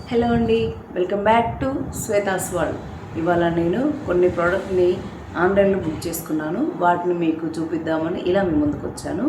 Hello అండి, welcome back to Shweta's world. ఇవాళ నేను కొన్ని ప్రోడక్ట్ని ఆన్లైన్లో బుక్ చేసుకున్నాను. వాటిని మీకు చూపిద్దామని ఇలా మీ ముందుకు వచ్చాను.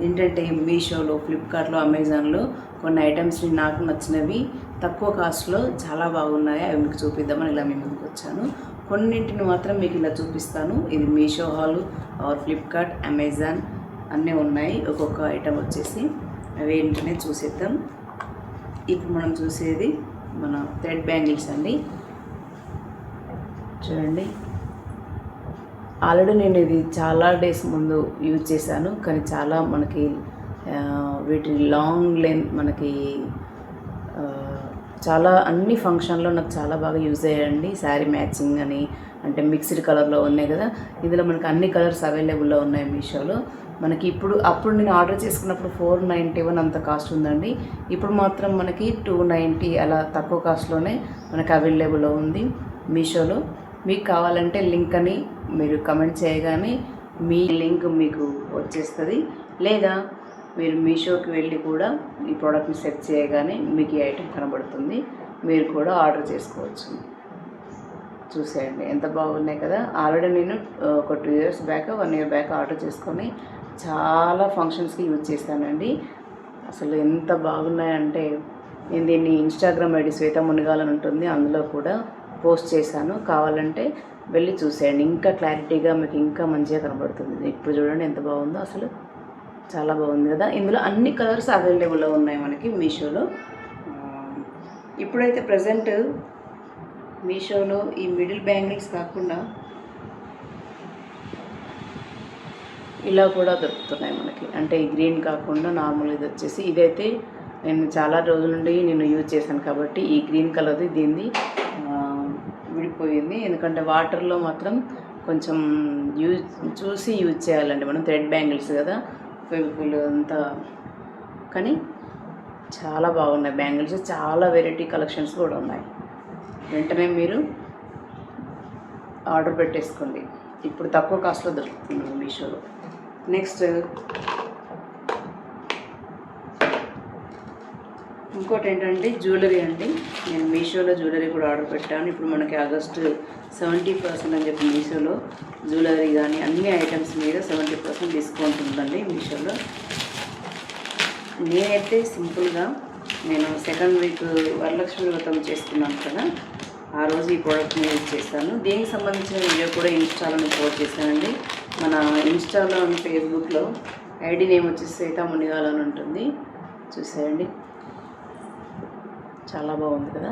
ఏంటంటే మీషోలో, ఫ్లిప్కార్ట్లో, అమెజాన్లో కొన్ని ఐటమ్స్ని నాకు నచ్చినవి తక్కువ కాస్ట్లో చాలా బాగున్నాయి. అవి మీకు చూపిద్దామని ఇలా మీ ముందుకు వచ్చాను. కొన్నింటిని మాత్రం మీకు ఇలా చూపిస్తాను. ఇది Meesho haul or Flipkart, Amazon అన్నీ ఉన్నాయి. ఒక్కొక్క ఐటమ్ వచ్చేసి అవి ఏంటనే చూసేద్దాం. ఇప్పుడు మనం చూసేది మన థ్రెడ్ బ్యాంగిల్స్ అండి. చూడండి, ఆల్రెడీ నేను ఇది చాలా డేస్ ముందు యూజ్ చేశాను, కానీ చాలా మనకి వీటి లాంగ్ లెంత్ మనకి చాలా అన్ని ఫంక్షన్లో నాకు చాలా బాగా యూజ్ అయ్యాయండి. శారీ మ్యాచింగ్ అని అంటే మిక్స్డ్ కలర్లో ఉన్నాయి కదా, ఇందులో మనకి అన్ని కలర్స్ అవైలబుల్లో ఉన్నాయి మీషోలో. మనకి అప్పుడు నేను ఆర్డర్ చేసుకున్నప్పుడు 491 అంత కాస్ట్ ఉందండి. ఇప్పుడు మాత్రం మనకి 290 అలా తక్కువ కాస్ట్లోనే మనకి అవైలబుల్లో ఉంది మీషోలో. మీకు కావాలంటే లింక్ అని మీరు కమెంట్ చేయగానే మీ లింక్ మీకు వచ్చేస్తుంది, లేదా మీరు మీషోకి వెళ్ళి కూడా ఈ ప్రోడక్ట్ని సెర్చ్ చేయగానే మీకు ఈ ఐటెం కనబడుతుంది. మీరు కూడా ఆర్డర్ చేసుకోవచ్చు. చూసేయండి ఎంత బాగున్నాయి కదా. ఆల్రెడీ నేను ఒక 2 years back, 1 year back order చేసుకొని చాలా ఫంక్షన్స్కి యూజ్ చేశానండి. అసలు ఎంత బాగున్నాయంటే నేను దీన్ని ఇన్స్టాగ్రామ్ ఐడి శ్వేత మునిగాల్ అని ఉంటుంది, అందులో కూడా పోస్ట్ చేశాను. కావాలంటే వెళ్ళి చూసేయండి, ఇంకా క్లారిటీగా మీకు ఇంకా మంచిగా కనబడుతుంది. ఇప్పుడు చూడండి ఎంత బాగుందో, అసలు చాలా బాగుంది కదా. ఇందులో అన్ని కలర్స్ అవైలబుల్లో ఉన్నాయి మనకి మీషోలో. ఇప్పుడైతే ప్రజెంట్ మీషోలో ఈ మిడిల్ బ్యాంగిల్స్ కాకుండా ఇలా కూడా దొరుకుతున్నాయి మనకి. అంటే ఈ గ్రీన్ కాకుండా నార్మల్ ఇది వచ్చేసి, ఇదైతే నేను చాలా రోజుల నుండి నేను యూజ్ చేశాను కాబట్టి ఈ గ్రీన్ కలర్ది దీన్ని విడిపోయింది. ఎందుకంటే వాటర్లో మాత్రం కొంచెం చూసి యూజ్ చేయాలండి మనం. థ్రెడ్ బ్యాంగిల్స్ కదా, ఫెవిక్విల్ అంతా. కానీ చాలా బాగున్నాయి బ్యాంగిల్స్, చాలా వెరైటీ కలెక్షన్స్ కూడా ఉన్నాయి. వెంటనే మీరు ఆర్డర్ పెట్టేసుకోండి. ఇప్పుడు తక్కువ కాస్ట్లో దొరుకుతుంది మీషోలో. నెక్స్ట్ ఇంకోటి ఏంటంటే జ్యువెలరీ అండి. నేను మీషోలో జ్యువెలరీ కూడా ఆర్డర్ పెట్టాను. ఇప్పుడు మనకి ఆగస్టు 70% అని చెప్పి మీషోలో జ్యువెలరీ కానీ అన్ని ఐటమ్స్ మీద 70% డిస్కౌంట్ ఉందండి మీషోలో. నేనైతే సింపుల్గా నేను 2nd వీక్ వరలక్ష్మి వ్రతం చేసుకున్నాను కదా, ఆ రోజు ఈ ప్రోడక్ట్ని యూజ్ చేశాను. దీనికి సంబంధించిన వీడియో కూడా ఇన్స్టాలో నేను పోస్ట్ చేశానండి. మన ఇన్స్టాలో ఫేస్బుక్లో ఐడి నేమ్ వచ్చేసి శ్వేత మునిగాల్ అని ఉంటుంది, చూసేయండి. చాలా బాగుంది కదా.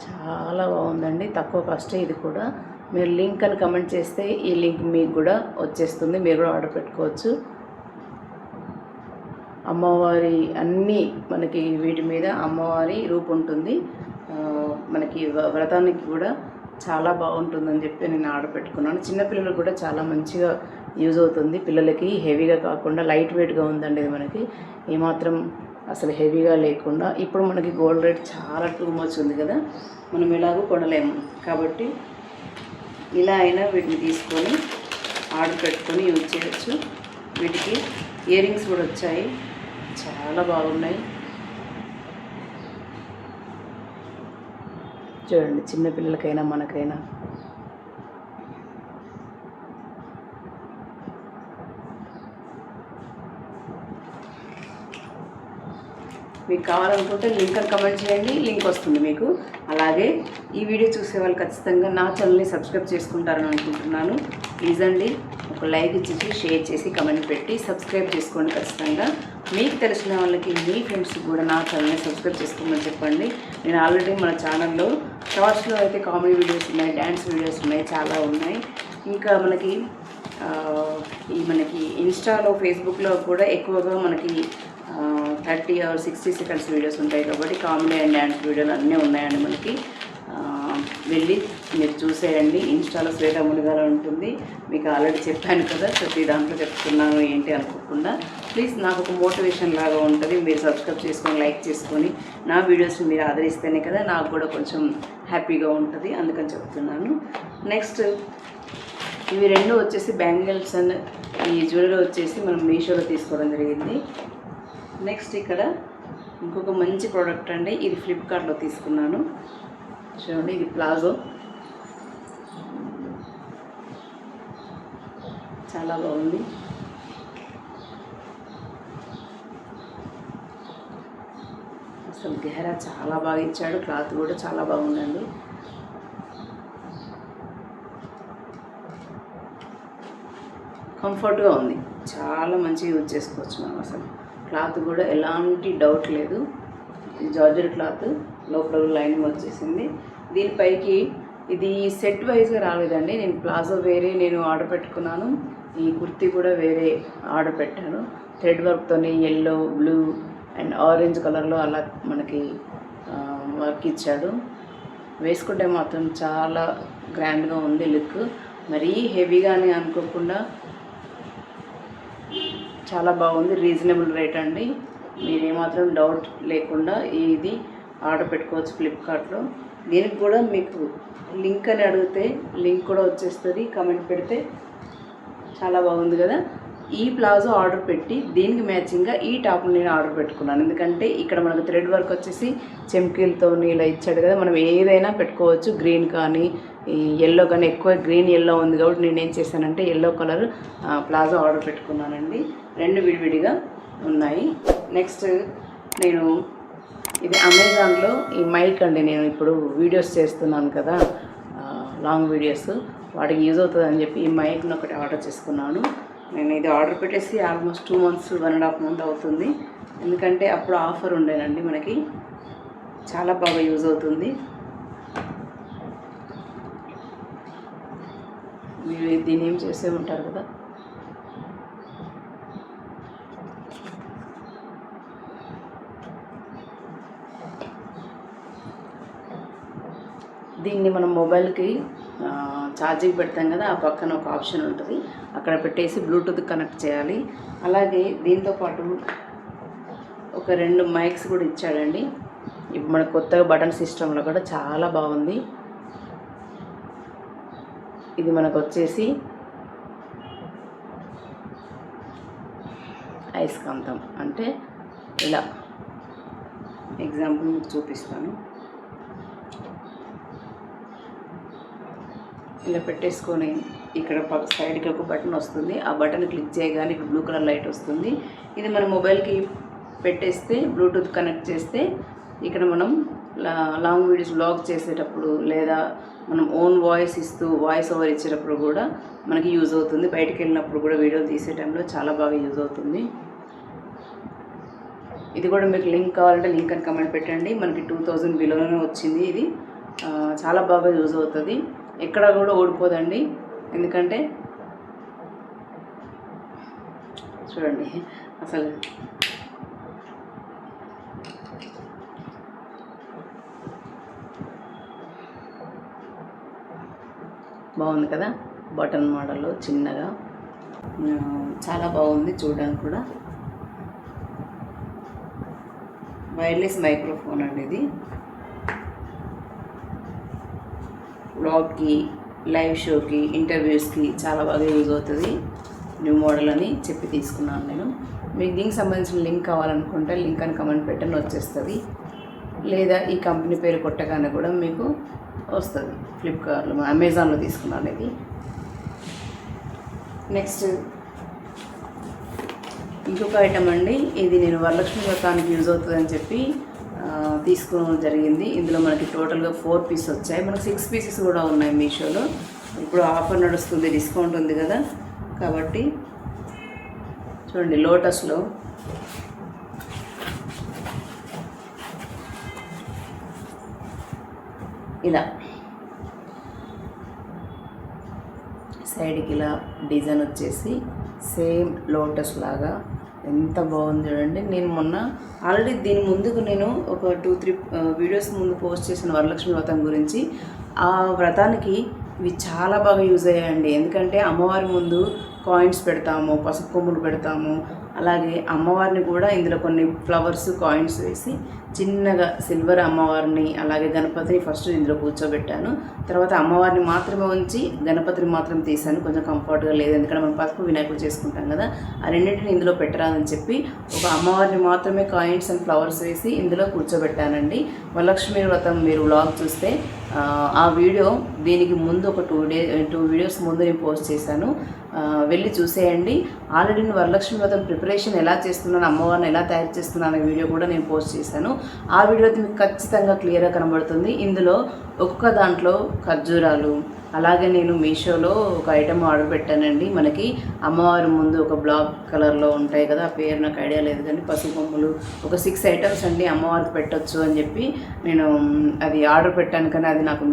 చాలా బాగుందండి, తక్కువ కాస్టే ఇది కూడా. మీరు లింక్ అని కమెంట్ చేస్తే ఈ లింక్ మీకు కూడా వచ్చేస్తుంది, మీరు కూడా ఆర్డర్ పెట్టుకోవచ్చు. అమ్మవారి అన్నీ మనకి వీటి మీద అమ్మవారి రూపు ఉంటుంది. మనకి వ్రతానికి కూడా చాలా బాగుంటుందని చెప్పి నేను ఆర్డర్ పెట్టుకున్నాను. చిన్నపిల్లలకు కూడా చాలా మంచిగా యూజ్ అవుతుంది. పిల్లలకి హెవీగా కాకుండా లైట్ వెయిట్గా ఉందండి ఇది. మనకి ఏమాత్రం అసలు హెవీగా లేకుండా. ఇప్పుడు మనకి గోల్డ్ రేట్ చాలా టూ మచ్ ఉంది కదా, మనం ఎలాగో కొనలేము కాబట్టి ఇలా అయినా వీటిని తీసుకొని ఆర్డర్ పెట్టుకొని యూజ్ చేయొచ్చు. వీటికి ఇయర్ రింగ్స్ కూడా వచ్చాయి, చాలా బాగున్నాయి. చూడండి, చిన్నపిల్లలకైనా మనకైనా. మీకు కావాలనుకుంటే లింక్ అని కమెంట్ చేయండి, లింక్ వస్తుంది మీకు. అలాగే ఈ వీడియో చూసే వాళ్ళు ఖచ్చితంగా నా ఛానల్ని సబ్స్క్రైబ్ చేసుకుంటారని అనుకుంటున్నాను. ప్లీజ్ అండి, ఒక లైక్ ఇచ్చి షేర్ చేసి కమెంట్ పెట్టి సబ్స్క్రైబ్ చేసుకోండి ఖచ్చితంగా. మీకు తెలిసిన వాళ్ళకి, మీ ఫ్రెండ్స్కి కూడా నా ఛానల్ని సబ్స్క్రైబ్ చేసుకోమని చెప్పండి. నేను ఆల్రెడీ మన ఛానల్లో షార్ట్స్లో అయితే కామెడీ వీడియోస్ ఉన్నాయి, డ్యాన్స్ వీడియోస్ ఉన్నాయి, చాలా ఉన్నాయి. ఇంకా మనకి ఇన్స్టాలో, ఫేస్బుక్లో కూడా ఎక్కువగా మనకి 30 or 60 seconds వీడియోస్ ఉంటాయి కాబట్టి కామెడీ అండ్ డ్యాన్స్ వీడియోలు అన్నీ ఉన్నాయండి మనకి. వెళ్ళి మీరు చూసేయండి. ఇన్స్టాలో శ్వేత మునిగాల ఉంటుంది, మీకు ఆల్రెడీ చెప్పాను కదా, ప్రతి దాంట్లో చెప్తున్నాను ఏంటి అనుకోకుండా. ప్లీజ్ నాకు ఒక మోటివేషన్ లాగా ఉంటుంది. మీరు సబ్స్క్రైబ్ చేసుకొని లైక్ చేసుకొని నా వీడియోస్ని మీరు ఆదరిస్తేనే కదా నాకు కూడా కొంచెం హ్యాపీగా ఉంటుంది, అందుకని చెప్తున్నాను. నెక్స్ట్ ఇవి రెండు వచ్చేసి బ్యాంగిల్స్ అండ్ ఈ జ్యువెలరీ వచ్చేసి మనం మీషోలో తీసుకోవడం జరిగింది. నెక్స్ట్ ఇక్కడ ఇంకొక మంచి ప్రోడక్ట్ అండి, ఇది ఫ్లిప్కార్ట్లో తీసుకున్నాను. చూడండి, ఇది ప్లాజో, చాలా బాగుంది. అసలు గెహరా చాలా బాగా ఇచ్చాడు, క్లాత్ కూడా చాలా బాగుందండి. కంఫర్ట్గా ఉంది, చాలా మంచిగా యూజ్ చేసుకోవచ్చు మనం. అసలు క్లాత్ కూడా ఎలాంటి డౌట్ లేదు. జార్జెట్ క్లాత్, లోపల లైనింగ్ వచ్చేసింది. దీనిపైకి ఇది సెట్ వైజ్గా రాలేదండి. నేను ప్లాజో వేరే నేను ఆర్డర్ పెట్టుకున్నాను, ఈ కుర్తీ కూడా వేరే ఆర్డర్ పెట్టాను. థ్రెడ్ వర్క్తోని ఎల్లో, బ్లూ అండ్ ఆరెంజ్ కలర్లో అలా మనకి వర్క్ ఇచ్చాడు. వేసుకుంటే మాత్రం చాలా గ్రాండ్గా ఉంది లుక్. మరీ హెవీగానే అనుకోకుండా చాలా బాగుంది. రీజనబుల్ రేట్ అండి, మీరేమాత్రం డౌట్ లేకుండా ఇది ఆర్డర్ పెట్టుకోవచ్చు ఫ్లిప్కార్ట్లో. దీనికి కూడా మీకు లింక్ అని అడిగితే లింక్ కూడా వచ్చేస్తుంది, కమెంట్ పెడితే. చాలా బాగుంది కదా. ఈ ప్లాజో ఆర్డర్ పెట్టి దీనికి మ్యాచింగ్గా ఈ టాప్ నేను ఆర్డర్ పెట్టుకున్నాను. ఎందుకంటే ఇక్కడ మనకు థ్రెడ్ వర్క్ వచ్చేసి చెమ్కీలతో ఇలా ఇచ్చాడు కదా, మనం ఏదైనా పెట్టుకోవచ్చు. గ్రీన్ కానీ ఎల్లో కానీ, ఎక్కువ గ్రీన్ ఎల్లో ఉంది కాబట్టి నేను ఏం చేశానంటే ఎల్లో కలర్ ప్లాజో ఆర్డర్ పెట్టుకున్నానండి. రెండు విడివిడిగా ఉన్నాయి. నెక్స్ట్ నేను ఇది అమెజాన్లో ఈ మైక్ అండి, నేను ఇప్పుడు వీడియోస్ చేస్తున్నాను కదా, లాంగ్ వీడియోస్, వాటికి యూజ్ అవుతుందని చెప్పి ఈ మైక్ని ఒకటి ఆర్డర్ చేసుకున్నాను. నేను ఇది ఆర్డర్ పెట్టేసి ఆల్మోస్ట్ 2 months 1.5 months అవుతుంది. ఎందుకంటే అప్పుడు ఆఫర్ ఉండేనండి మనకి, చాలా బాగా యూజ్ అవుతుంది. మీరు దీన్ని ఏం చేసే ఉంటారు కదా. దీన్ని మనం మొబైల్కి ఛార్జింగ్ పెడతాం కదా, ఆ పక్కన ఒక ఆప్షన్ ఉంటుంది, అక్కడ పెట్టేసి బ్లూటూత్ కనెక్ట్ చేయాలి. అలాగే దీంతోపాటు ఒక 2 మైక్స్ కూడా ఇచ్చాడండి. ఇప్పుడు మన కొత్తగా బటన్ సిస్టంలో కూడా చాలా బాగుంది. ఇది మనకు వచ్చేసి అయస్కాంతం, అంటే ఇలా ఎగ్జాంపుల్ మీకు చూపిస్తాను. ఇలా పెట్టేసుకొని ఇక్కడ సైడ్కి ఒక బటన్ వస్తుంది, ఆ బటన్ క్లిక్ చేయగానే ఇక్కడ బ్లూ కలర్ లైట్ వస్తుంది. ఇది మన మొబైల్కి పెట్టేస్తే బ్లూటూత్ కనెక్ట్ చేస్తే ఇక్కడ మనం లాంగ్ వీడియోస్ వ్లాగ్ చేసేటప్పుడు లేదా మనం ఓన్ వాయిస్ ఇస్తూ వాయిస్ ఓవర్ ఇచ్చేటప్పుడు కూడా మనకి యూజ్ అవుతుంది. బయటికి వెళ్ళినప్పుడు కూడా వీడియో తీసే టైంలో చాలా బాగా యూజ్ అవుతుంది. ఇది కూడా మీకు లింక్ కావాలంటే లింక్ అని కమెంట్ పెట్టండి. మనకి 2000 బిలోనే వచ్చింది. ఇది చాలా బాగా యూజ్ అవుతుంది, ఎక్కడ కూడా ఓడిపోదండి. ఎందుకంటే చూడండి అసలు బాగుంది కదా, బటన్ మోడల్లో చిన్నగా చాలా బాగుంది చూడడానికి కూడా. వైర్లెస్ మైక్రోఫోన్ అండి ఇది. వ్లాగ్కి, లైవ్ షోకి, ఇంటర్వ్యూస్కి చాలా బాగా యూజ్ అవుతుంది. న్యూ మోడల్ అని చెప్పి తీసుకున్నాను నేను. మీకు దీనికి సంబంధించిన లింక్ కావాలనుకుంటే లింక్ అని కమెంట్ పెట్టని వచ్చేస్తుంది, లేదా ఈ కంపెనీ పేరు కొట్టగానే కూడా మీకు వస్తుంది. ఫ్లిప్కార్ట్లో, అమెజాన్లో తీసుకున్నాను ఇది. నెక్స్ట్ ఇంకొక ఐటమ్ అండి, ఇది నేను వరలక్ష్మి వ్రతానికి యూజ్ అవుతుందని చెప్పి తీసుకోవడం జరిగింది. ఇందులో మనకి టోటల్గా 4 pieces వచ్చాయి. మనకు 6 pieces కూడా ఉన్నాయి మీషోలో. ఇప్పుడు ఆఫర్ నడుస్తుంది, డిస్కౌంట్ ఉంది కదా, కాబట్టి చూడండి లోటస్లో ఇలా సైడ్కి ఇలా డిజైన్ వచ్చేసి సేమ్ లోటస్ లాగా ఎంత బాగుంది చూడండి. నేను మొన్న ఆల్రెడీ దీని ముందుకు నేను ఒక 2-3 వీడియోస్ ముందు పోస్ట్ చేసిన వరలక్ష్మి వ్రతం గురించి. ఆ వ్రతానికి ఇవి చాలా బాగా యూజ్ అయ్యాయండి. ఎందుకంటే అమ్మవారి ముందు కాయిన్స్ పెడతాము, పసుపు కొమ్ములు పెడతాము. అలాగే అమ్మవారిని కూడా ఇందులో కొన్ని ఫ్లవర్స్ కాయిన్స్ వేసి చిన్నగా సిల్వర్ అమ్మవారిని అలాగే గణపతిని ఫస్ట్ ఇందులో కూర్చోబెట్టాను. తర్వాత అమ్మవారిని మాత్రమే ఉంచి గణపతిని మాత్రం తీసాను. కొంచెం కంఫర్ట్గా లేదు, ఎందుకంటే మనం పసుపు వినాయకుడు చేసుకుంటాం కదా, ఆ రెండింటిని ఇందులో పెట్టరాదని చెప్పి ఒక అమ్మవారిని మాత్రమే కాయిన్స్ అండ్ ఫ్లవర్స్ వేసి ఇందులో కూర్చోబెట్టానండి. వరలక్ష్మి వ్రతం మీరు వ్లాగ్ చూస్తే ఆ వీడియో దీనికి ముందు ఒక 2 వీడియోస్ ముందు నేను పోస్ట్ చేశాను, వెళ్ళి చూసేయండి. ఆల్రెడీ నేను వరలక్ష్మి వ్రతం ప్రిపరేషన్ ఎలా చేస్తున్నాను, అమ్మవారిని ఎలా తయారు చేస్తున్నాను అనే వీడియో కూడా నేను పోస్ట్ చేశాను. ఆ వీడియో అయితే మీకు ఖచ్చితంగా క్లియర్గా కనబడుతుంది. ఇందులో ఒక్కొక్క దాంట్లో ఖర్జూరాలు, అలాగే నేను మీషోలో ఒక ఐటమ్ ఆర్డర్ పెట్టానండి. మనకి అమ్మవారి ముందు ఒక బ్లాక్ కలర్లో ఉంటాయి కదా, ఆ పేరు నాకు ఐడియా లేదు కానీ పసుపు కొమ్ములు ఒక 6 ఐటమ్స్ అండి అమ్మవారికి పెట్టచ్చు అని చెప్పి నేను అది ఆర్డర్ పెట్టాను. కానీ అది నాకు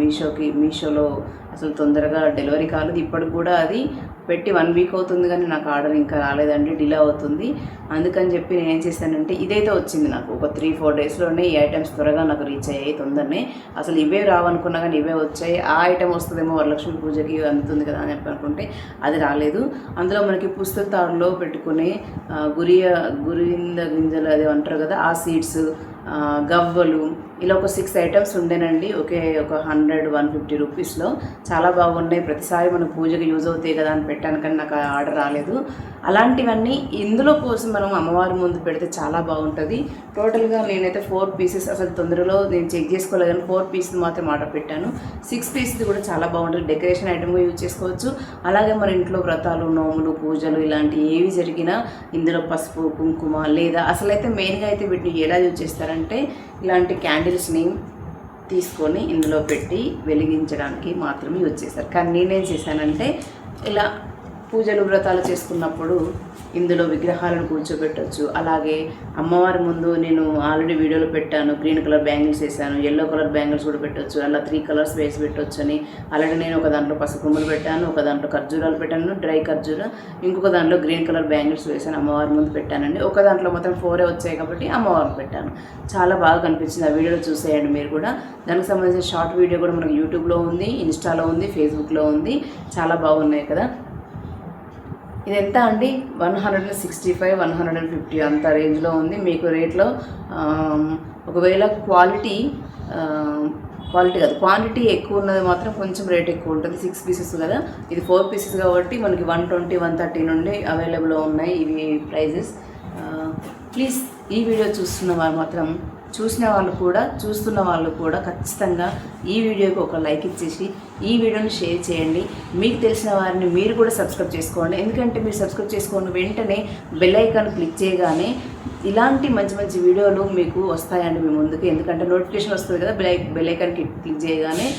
మీషోలో అసలు తొందరగా డెలివరీ కాలేదు. ఇప్పటికి కూడా అది పెట్టి 1 వీక్ అవుతుంది కానీ నాకు ఆర్డర్ ఇంకా రాలేదండి, డిలే అవుతుంది. అందుకని చెప్పి నేను ఏం చేశానంటే ఇదైతే వచ్చింది నాకు ఒక 3-4 డేస్లోనే. ఈ ఐటమ్స్ త్వరగా నాకు రీచ్ అయ్యాయి తొందరనే. అసలు ఇవే రావనుకున్నా కానీ ఇవే వచ్చాయి. ఆ ఐటమ్ వస్తుందేమో వరలక్ష్మి పూజకి అందుతుంది కదా అని చెప్పి అనుకుంటే అది రాలేదు. అందులో మనకి పుస్తక తాడులో పెట్టుకునే గురింద గింజలు అది అంటారు కదా, ఆ సీడ్స్, గవ్వలు, ఇలా ఒక 6 ఐటమ్స్ ఉండేనండి. ఒక 100-150 రూపీస్లో. చాలా బాగున్నాయి. ప్రతిసారి మన పూజకి యూజ్ అవుతాయి కదా అని పెట్టాను కానీ నాకు ఆర్డర్ రాలేదు. అలాంటివన్నీ ఇందులో కోసం మనం అమ్మవారి ముందు పెడితే చాలా బాగుంటుంది. టోటల్గా నేనైతే 4 పీసెస్, అసలు తొందరలో నేను చెక్ చేసుకోలేదు కానీ 4 పీసెస్ మాత్రం ఆర్డర్ పెట్టాను. 6 పీసెస్ కూడా చాలా బాగుంటుంది. డెకరేషన్ ఐటమ్గా యూజ్ చేసుకోవచ్చు. అలాగే మన ఇంట్లో వ్రతాలు, నోములు, పూజలు ఇలాంటివి ఏవి జరిగినా ఇందులో పసుపు, కుంకుమ, లేదా అసలైతే మెయిన్గా అయితే వీటిని ఎలా యూజ్ చేస్తారంటే ఇలాంటి క్యాండిల్స్ని తీసుకొని ఇందులో పెట్టి వెలిగించడానికి మాత్రమే యూజ్ చేస్తారు. కానీ నేనేం చేశానంటే ఇలా పూజలు వ్రతాలు చేసుకున్నప్పుడు ఇందులో విగ్రహాలను కూర్చోబెట్టవచ్చు. అలాగే అమ్మవారి ముందు నేను ఆల్రెడీ వీడియోలో పెట్టాను, గ్రీన్ కలర్ బ్యాంగిల్స్ వేసాను, ఎల్లో కలర్ బ్యాంగిల్స్ కూడా పెట్టవచ్చు. అలా 3 కలర్స్ వేసి పెట్టవచ్చు అని. అలాగే నేను ఒక దాంట్లో పసుపు కొమ్ములు పెట్టాను, ఒక దాంట్లో ఖర్జూరాలు పెట్టాను, డ్రై ఖర్జూర, ఇంకొక దాంట్లో గ్రీన్ కలర్ బ్యాంగిల్స్ వేసాను, అమ్మవారి ముందు పెట్టానండి. ఒక దాంట్లో మొత్తం 4 వచ్చాయి కాబట్టి అమ్మవారికి పెట్టాను. చాలా బాగా కనిపించింది. ఆ వీడియోలో చూసేయండి మీరు కూడా. దానికి సంబంధించిన షార్ట్ వీడియో కూడా మనకు యూట్యూబ్లో ఉంది, ఇన్స్టాలో ఉంది, ఫేస్బుక్లో ఉంది. చాలా బాగున్నాయి కదా. ఇది ఎంత అండి? 165-150 అంత రేంజ్లో ఉంది. మీకు రేట్లో ఒకవేళ క్వాలిటీ కాదు, క్వాంటిటీ ఎక్కువ ఉన్నది మాత్రం కొంచెం రేట్ ఎక్కువ ఉంటుంది. 6 పీసెస్ కదా, ఇది 4 పీసెస్ కాబట్టి మనకి 120-130 నుండి అవైలబుల్లో ఉన్నాయి ఇవి ప్రైజెస్. ప్లీజ్ ఈ వీడియో చూస్తున్న వాళ్ళు కూడా ఖచ్చితంగా ఈ వీడియోకి ఒక లైక్ ఇచ్చేసి ఈ వీడియోని షేర్ చేయండి. మీకు తెలిసిన వారిని మీరు కూడా సబ్స్క్రైబ్ చేసుకోండి. ఎందుకంటే మీరు సబ్స్క్రైబ్ చేసుకోండి వెంటనే బెల్ ఐకాన్ క్లిక్ చేయగానే ఇలాంటి మంచి మంచి వీడియోలు మీకు వస్తాయండి మీ ముందుకు. ఎందుకంటే నోటిఫికేషన్ వస్తుంది కదా, బెల్ ఐకాన్ క్లిక్ చేయగానే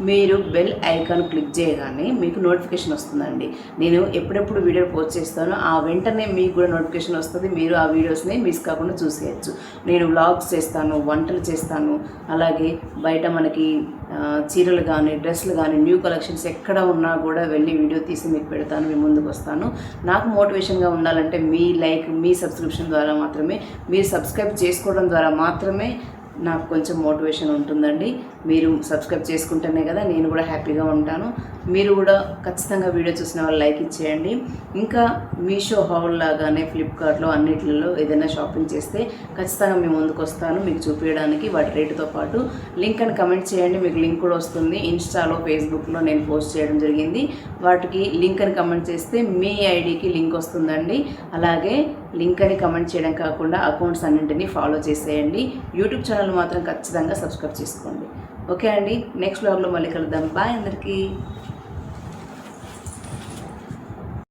మీరు బెల్ ఐకాన్ క్లిక్ చేయగానే మీకు నోటిఫికేషన్ వస్తుందండి. నేను ఎప్పుడెప్పుడు వీడియో పోస్ట్ చేస్తానో ఆ వెంటనే మీకు కూడా నోటిఫికేషన్ వస్తుంది. మీరు ఆ వీడియోస్ని మిస్ కాకుండా చూసేయచ్చు. నేను వ్లాగ్స్ చేస్తాను, వంటలు చేస్తాను, అలాగే బయట మనకి చీరలు కానీ, డ్రెస్సులు కానీ, న్యూ కలెక్షన్స్ ఎక్కడ ఉన్నా కూడా వెళ్ళి వీడియో తీసి మీకు పెడతాను, మీ ముందుకు వస్తాను. నాకు మోటివేషన్గా ఉండాలంటే మీ లైక్, మీ సబ్స్క్రిప్షన్ ద్వారా మాత్రమే, మీరు సబ్స్క్రైబ్ చేసుకోవడం ద్వారా మాత్రమే నాకు కొంచెం మోటివేషన్ ఉంటుందండి. మీరు సబ్స్క్రైబ్ చేసుకుంటేనే కదా నేను కూడా హ్యాపీగా ఉంటాను. మీరు కూడా ఖచ్చితంగా వీడియో చూసిన వాళ్ళు లైక్ ఇచ్చేయండి. ఇంకా మీషో హౌల్ లాగానే ఫ్లిప్కార్ట్లో అన్నిటిలో ఏదైనా షాపింగ్ చేస్తే ఖచ్చితంగా మీ ముందుకు వస్తాను మీకు చూపించడానికి, వాటి రేటుతో పాటు. లింక్ అని కమెంట్ చేయండి, మీకు లింక్ కూడా వస్తుంది. ఇన్స్టాలో, ఫేస్బుక్లో నేను పోస్ట్ చేయడం జరిగింది. వాటికి లింక్ అని కమెంట్ చేస్తే మీ ఐడికి లింక్ వస్తుందండి. అలాగే లింక్ అని కమెంట్ చేయడం కాకుండా అకౌంట్స్ అన్నింటినీ ఫాలో చేసేయండి. యూట్యూబ్ ఛానల్ మాత్రం ఖచ్చితంగా సబ్స్క్రైబ్ చేసుకోండి. ఓకే అండి, నెక్స్ట్ వ్లాగ్లో మళ్ళీ కలుద్దాం. బాయ్ అందరికీ.